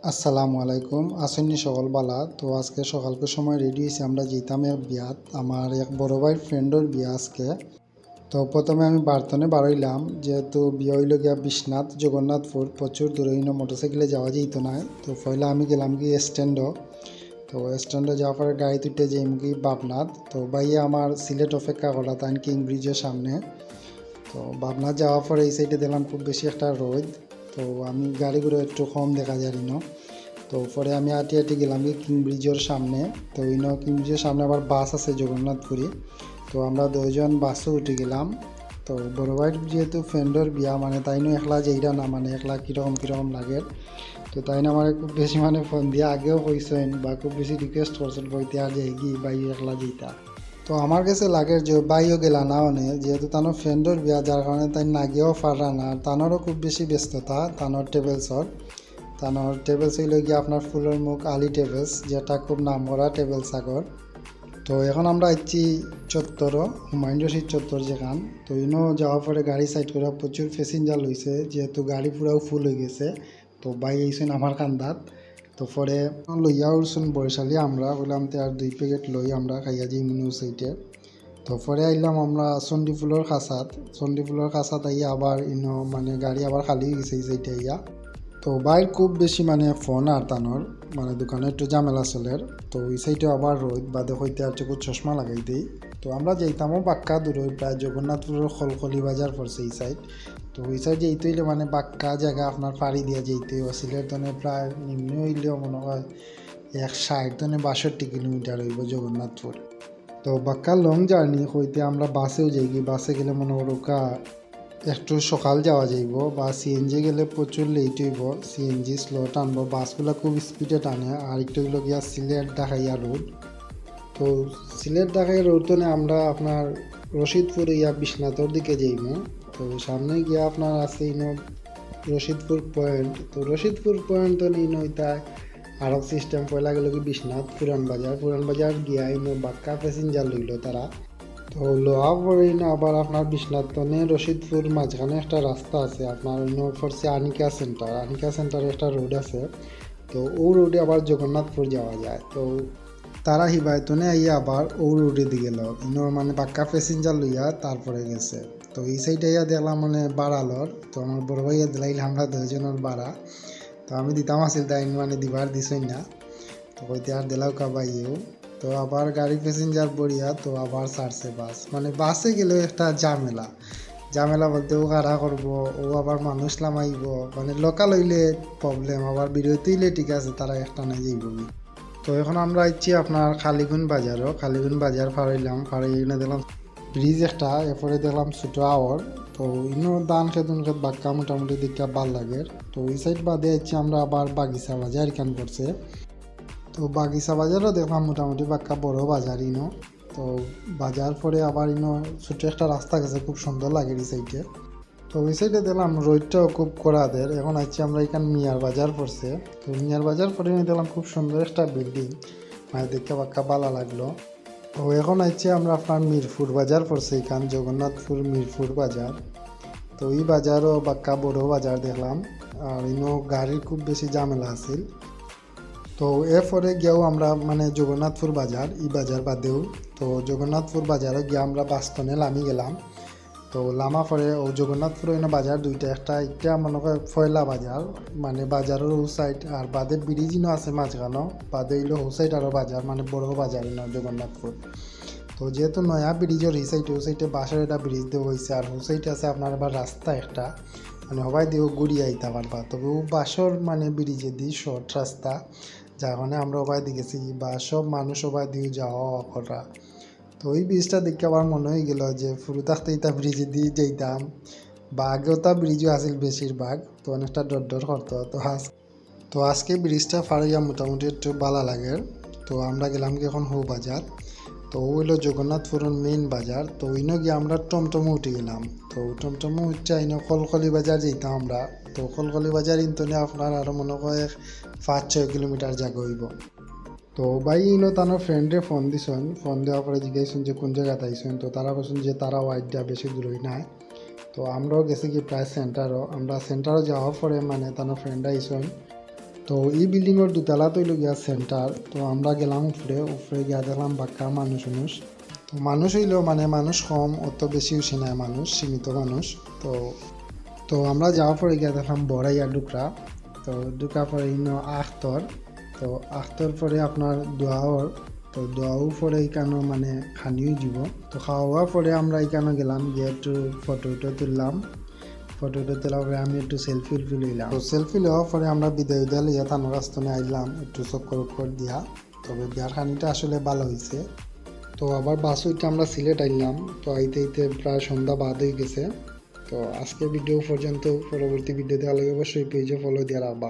আসসালামু আলাইকুম আসেননি সকল বালা। তো আজকে সকালকে সময় রেডি হয়েছি, আমরা যেতাম এক বিয়াত, আমার এক বড় ভাইয়ের ফ্রেন্ডের বিয়া আজকে। তো প্রথমে আমি বার্তনে বাড়াইলাম, যেহেতু বিয়ে হইল গিয়া বিশ্বনাথ জগন্নাথপুর, প্রচুর দূরে মোটরসাইকেলে যাওয়া যেত না। তো পয়লা আমি গেলাম কি স্ট্যান্ডও। তো স্ট্যান্ডে যাওয়ার পরে গাড়ি তুটে যাইম কি বাবনাথ। তো ভাইয়া আমার সিলেট অপেক্ষা করা তাই কিং ব্রিজের সামনে। তো ভাবনা যাওয়ার পরে এই সাইডে দিলাম খুব বেশি একটা রোদ। তো আমি গাড়িগুলো একটু কম দেখা যায় না। তো পরে আমি হাঁটি হাঁটি গেলাম কি কিং ব্রিজের সামনে। তো কিং ব্রিজের সামনে আবার বাস আছে জগন্নাথপুরি। তো আমরা দুজন বাসও উঠে গেলাম। তো বড় ভাইয়ের যেহেতু ফ্রেন্ডের বিয়া, মানে তাই একলা যেইটা না, মানে একলা কীরকম লাগে। তো তাই আমার খুব বেশি ফোন দিয়ে আগেও কইছেন বা খুব বেশি রিকোয়েস্ট করছেন বইতে আর যাই কি বাই একলা যেইটা। তো আমার কাছে লাগে যে বাইও গেলা না অনে, যেহেতু তানো ফ্রেন্ডের বিয়া, যার কারণে তাই না গিয়েও পারা না। তানোরও খুব বেশি ব্যস্ততা তানোর ট্রেভেলস হইল গিয়ে আপনার ফুলের মুখ আলী ট্রেভেলস, যেটা খুব নাম করা ট্রেভেলস আগর। তো এখন আমরা আইছি চত্বর, হুমায়ুন রশিদ চত্বর যেখান। তো যাওয়ার পরে গাড়ি সাইড করে প্রচুর প্যাসেঞ্জার লইছে, যেহেতু গাড়ি পুরাও ফুল হয়ে গেছে। তো বাই আইসেন আমার কান্দাত। তো পরে লইয়া উঠছুন বরিশালী, আমরা বললাম তো আর 2 প্যাকেট লই আমরা খাইয়া যাই মনে সাইটে। তো পরে আইলাম আমরা চণ্ডীফুলের কাছাত আইয়া আবার গাড়ি আবার খালি হয়ে গেছে এই সাইটে আইয়া। তো বাইর খুব বেশি ফোন আর তানোর দোকানে একটু ঝামেলা চলের। তো ওই সাইডে আবার রোদ বাদে হইতে আর চোখ চশমা লাগাই দিই। তো আমরা যাইতামও বাক্কা দূর, প্রায় জগন্নাথপুরের খলখলি বাজার পড়ছে এই সাইড। তো ওই সাইড যেতে হইলে বাক্কা জায়গা আপনার পাড়ি দিয়া যেতে সিলেট প্রায় নিম্ন হইলেও মনে হয় 160-62 কিলোমিটার হইব জগন্নাথপুর। তো বাক্কা লং জার্নি হইতে আমরা বাসেও যাই, বাসে গেলে মনে করো একটু সকাল যাওয়া যাইব, বা সিএনজি গেলে প্রচুর লেট হইব। সিএনজি স্লো টানবো, বাসগুলো খুব স্পিডে টানে। আর একটু হইল গিয়া সিলেট ঢাকাইয়া রোড। তো সিলেট ঢাকাইয়া রোড তো আমরা আপনার রশিদপুর ইয়া বিশ্বনাথর দিকে যাইব। তো সামনে গিয়া আপনার আছে রশিদপুর পয়েন্ট। তো রশিদপুর পয়েন্ট তো ইতায় আরব সিস্টেম পয়লা গেল কি বিশ্বনাথ পুরান বাজার গিয়া বাক্কা প্যাসেঞ্জার লইল তারা। তো লোহা পড়ে না আবার আপনার বিশ্বনাথ রশিদপুর মাঝখানে একটা রাস্তা আছে আপনার পড়ছে আনিকা সেন্টারে একটা রোড আছে। তো ও রোডে আবার জগন্নাথপুর যাওয়া যায়। তো তারা হিবায়তনে আইয়া আবার ও রোডে দিয়ে গেল পাক্কা প্যাসেঞ্জার লইয়া তারপরে গেছে। তো এই সাইডে আইয়া দেখলাম বাড়ালর। তো আমার বড় ভাইয়া দিলাইল আমরা 2জনের বাড়া। তো আমি দিতাম আসিল তাই দিবার দিছই না। তো কইতে আর দিলাও কাবাইও। তো আবার গাড়ি প্যাসেঞ্জার বড়িয়া তো আবার ছাড়ছে বাস। বাসে গেলেও একটা ঝামেলা বলতে ও কারা করবো, ও আবার মানুষ লামাইব, লোকাল হইলে প্রবলেম, আবার বিরতি হইলে ঠিক আছে তারা একটা নাই যাইব। তো এখন আমরা আইছি আপনার খালিগুন বাজার ফারাইলাম দেখলাম ব্রিজ একটা, এরপরে দেখলাম ছোটো আওয়ার। তো দান খেত বাক্কা মোটামুটি দিকটা ভাল লাগে। তো ওই সাইড বাদে আইছি আমরা আবার বাগিচা বাজার এখান করছে। তো বাগিচা বাজারও দেখলাম মোটামুটি বাক্কা বড় বাজার তো বাজার পরে আবার ছোট একটা রাস্তা গেছে, খুব সুন্দর লাগে এই সাইডে। তো ওই সাইডে দেখলাম রোডটাও খুব কড়াদের। এখন আইছি আমরা এখানে মিয়ার বাজার পড়ছে। তো মিয়ার বাজার পরে দেখলাম খুব সুন্দর একটা বিল্ডিং, দেখতে বাক্কা ভালো লাগলো। তো এখন আইছি আমরা আপনার মিরপুর বাজার পড়ছে, এখান জগন্নাথপুর মিরপুর বাজার। তো এই বাজারও বাক্কা বড় বাজার দেখলাম। আর গাড়ির খুব বেশি ঝামেলা আছিল। তো এরপরে গিয়েও আমরা জগন্নাথপুর বাজার এই বাজার বাদেও, তো জগন্নাথপুর বাজারে গিয়ে আমরা বাস্তনে লামি গেলাম। তো লামা পরে ও জগন্নাথপুর বাজার দুইটা, একটা মনে হয় ফয়লা বাজার, বাজারের ও সাইড আর বাদে ব্রিজও আছে মাঝখানো, বাদে হইলো ও সাইড আরও বাজার, বড় বাজার জগন্নাথপুর। তো যেহেতু নয়া ব্রিজের এই সাইডে ও সাইডে বাসের একটা ব্রিজ দেওয়া হয়েছে, আর ও সাইডে আছে আপনার আবার রাস্তা একটা, সবাই দিয়েও ঘুরিয়ে আইতে পারবা। তবে ও বাসর ব্রিজে দিই শর্ট রাস্তা, যার কারণে আমরা ওবাই দিয়েছি বা সব মানুষ ওবাই দিয়ে যাওয়া করা। তো ওই ব্রিজটা দেখে আবার মনে হয়ে গেল যে পুরো থাকতে এটা ব্রিজে দিয়ে যাইতাম, বা আগেও তা ব্রিজও আসিল বেশিরভাগ, তো অনেকটা ডর করতো। তো আজকে ব্রিজটা ফাড়িয়া মোটামুটি একটু ভালো লাগে। তো আমরা গেলাম কি এখন হো বাজার। তো ও হইলো জগন্নাথপুরের মেইন বাজার। তো গিয়ে আমরা টমটমে উঠে গেলাম। তো টমটমে উঠছে কলকলি বাজার যেতাম আমরা। তো কলকলি বাজার ইন্তনে আপনার আরও মনে হয় 5-6 কিলোমিটার জায়গা হইব। তো ভাই তার ফ্রেন্ডে ফোন দেওয়ার পরে জিজ্ঞাসন যে কোন জায়গাতে আইসেন। তো তারা বলছেন যে তারা ওয়াইডটা বেশি দূরই নাই। তো আমরাও গেছি কি প্রায় আমরা সেন্টারও যাওয়ার পরে তার ফ্রেন্ড আইসেন। তো এই বিল্ডিংয়ের দুতলা তৈল গিয়া সেন্টার। তো আমরা গেলাম উপরে গিয়া দেখলাম বাক্কা মানুষ তো মানুষ হইলেও মানে মানুষ কম, অত বেশি উঠে নাই মানুষ, সীমিত মানুষ। তো তো আমরা যাওয়ার পরে গিয়া দেখলাম বড়াইয়া ডুকরা। তো ঢুকার পরে আখতর। তো আখতর পরে আপনার দোয়াওর। তো দোয়াও পরে এখানে মানে খানিও দিব। তো খাওয়া পরে আমরা এখানে গেলাম গিয়ে একটু ফটো তুললাম। ফটো তোলার পরে আমি একটু সেলফি লইলাম। তো সেলফি লওয়ার পরে আমরা বিদায় লইয়া তানোর আস্তনে আইলাম একটু চক্কর দিয়া। তবে বিয়ার খানিটা আসলে ভালো হয়েছে। তো আবার বাস হইতে আমরা সিলেট আইলাম। তো আইতে প্রায় সন্ধ্যা বাদ হয়ে গেছে। তো আজকে ভিডিও পর্যন্ত, পরবর্তী ভিডিও দেওয়া লাগে অবশ্যই পেজে ফলো দিয়ে রাখবা।